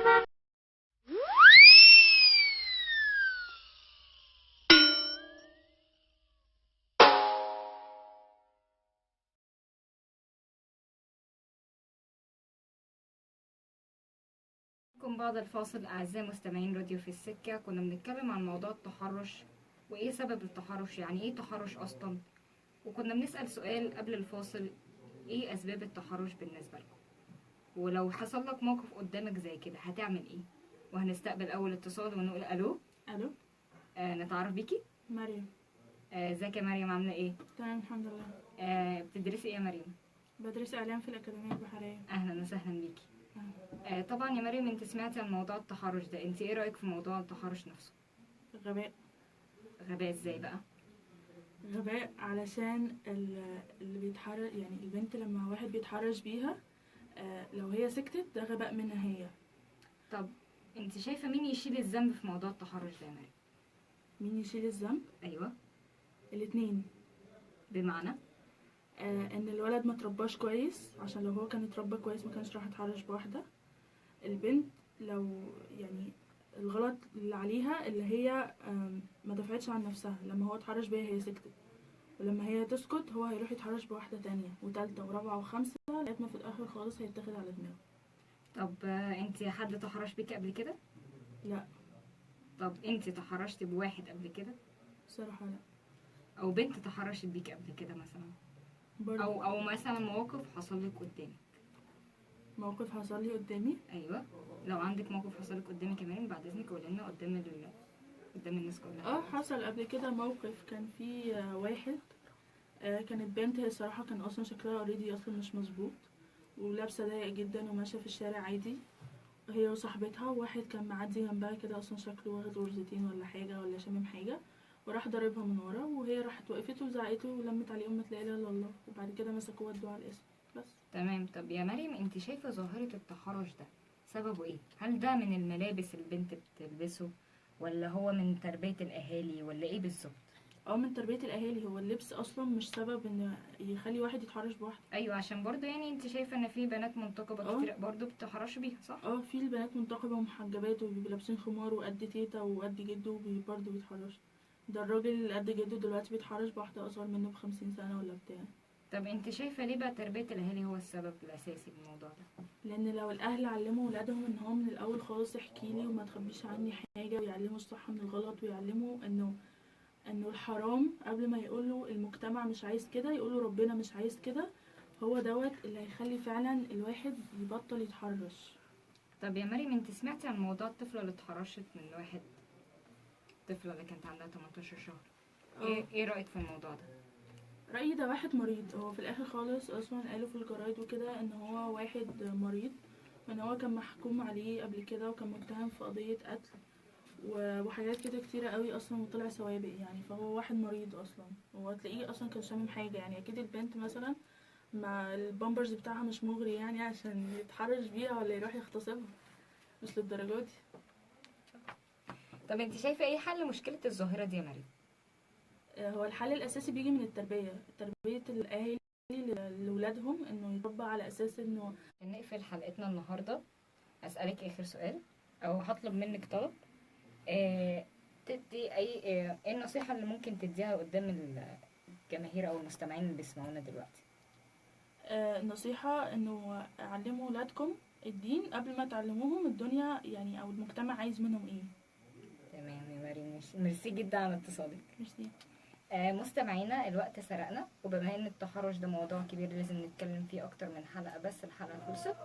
بكم بعد الفاصل أعزائي مستمعين راديو في السكة. كنا بنتكلم عن موضوع التحرش وإيه سبب التحرش، يعني إيه تحرش أصلا، وكنا بنسأل سؤال قبل الفاصل: إيه أسباب التحرش بالنسبة لكم؟ ولو حصل لك موقف قدامك زي كده هتعمل إيه؟ وهنستقبل أول اتصال ونقول ألو. الو. نتعرف بيكي. مريم. ازيك يا مريم، عاملة إيه؟ تمام الحمد لله. بتدرسي إيه يا مريم؟ بدرس اعلام في الاكاديميه البحريه. أهلا وسهلا بيكي. طبعا يا مريم، انت سمعتي عن موضوع التحرش ده، انت ايه رأيك في موضوع التحرش نفسه؟ غباء. غباء ازاي بقى؟ غباء علشان اللي بيتحرش، يعني البنت لما واحد بيتحرش بيها لو هي سكتت ده غباء منها هي. طب انت شايفة مين يشيل الذنب في موضوع التحرش ده يا مريم؟ مين يشيل الذنب؟ ايوه. الاتنين. بمعنى؟ ان الولد ما ترباش كويس، عشان لو هو كان اتربى كويس ما كانش راح يتحرش بواحده. البنت لو يعني الغلط اللي عليها اللي هي ما دفعتش عن نفسها، لما هو اتحرش بيها هي سكتت، ولما هي تسكت هو هيروح يتحرش بواحدة تانية وتالتة ورابعة وخامسة لغاية ما في الآخر خالص هيتاخد على دماغه. طب انت حد تحرش بيك قبل كده؟ لا طب انت تحرشتي بواحد قبل كده؟ بصراحة لا. او بنت تحرشت بيك قبل كده مثلا؟ برضه او مثلا موقف حصل لك قدامك؟ موقف حصل لي قدامي. ايوه. لو عندك موقف حصل لك قدامك يا مريم بعد اذنك قولي لنا قدام الناس كلها. حصل قبل كده موقف، كان في واحد كانت بنت، هي الصراحة كان اصلا شكلها اوريدي اصلا مش مظبوط، ولابسة ضيق جدا وماشية في الشارع عادي هي وصاحبتها، وواحد كان معدي جنبها كده اصلا شكله واخد غرزتين ولا حاجة ولا شامم حاجة، وراح ضاربها من ورا، وهي راحت وقفت وزعقته ولمت عليه أمة لا إله إلا الله، وبعد كده مسكوه ودوه على القسم بس. تمام. طب يا مريم، انت شايفة ظاهرة التحرش ده سببه ايه؟ هل ده من الملابس اللي البنت بتلبسه، ولا هو من تربية الاهالي، ولا ايه بالظبط؟ اه من تربية الأهالي، هو اللبس أصلا مش سبب إن يخلي واحد يتحرش بواحدة. ايوه، عشان برضه يعني انت شايفة ان في بنات منتقبة كتير برضه بتتحرش بيها، صح؟ في البنات منتقبة ومحجبات وبيبقوا لابسين خمار وقد تيتا وقد جده برضه بيتحرش. ده الراجل اللي قد جده دلوقتي بيتحرش بواحدة أصغر منه ب50 سنة ولا بتاع. طب انت شايفة ليه بقى تربية الاهالي هو السبب الاساسي للموضوع ده؟ لان لو الاهل علموا ولادهم ان هو من الاول خالص احكيلي وما تخبيش عني حاجه، ويعلموا الصح من الغلط، ويعلموا انه الحرام قبل ما يقولوا المجتمع مش عايز كده يقولوا ربنا مش عايز كده، هو دوت اللي هيخلي فعلا الواحد يبطل يتحرش. طب يا مريم، انت سمعتي عن موضوع الطفلة اللي اتحرشت من واحد، الطفلة اللي كانت عندها 18 شهر؟ ايه رأيك في الموضوع ده؟ رأيي ده واحد مريض، هو في الاخر خالص اصلا قالوا في الجرايد وكده ان هو واحد مريض، وان هو كان محكوم عليه قبل كده وكان متهم في قضية قتل وحاجات كده كتيرة قوي اصلا وطلع سوابق يعني، فهو واحد مريض اصلا. هو تلاقيه اصلا كان شامم حاجة يعني، اكيد البنت مثلا مع البامبرز بتاعها مش مغري يعني عشان يتحرش بيها ولا يروح يغتصبها، مش للدرجة دي. طب انت شايفة ايه حل مشكلة الظاهرة دي يا مريم؟ هو الحل الاساسي بيجي من تربية الاهالي لولادهم، انه يتربى على اساس انه. نقفل حلقتنا النهاردة. أسألك آخر سؤال، أو هطلب منك طلب. آه تدي ايه النصيحة اللي ممكن تديها قدام الجماهير أو المستمعين اللي بيسمعونا دلوقتي؟ نصيحة انه علموا ولادكم الدين قبل ما تعلموهم الدنيا يعني، او المجتمع عايز منهم ايه. تمام يا مريم، ميرسي جدا على اتصالك. ميرسي. مستمعينا، الوقت سرقنا، وبما ان التحرش ده موضوع كبير لازم نتكلم فيه اكتر من حلقة، بس الحلقة خلصت.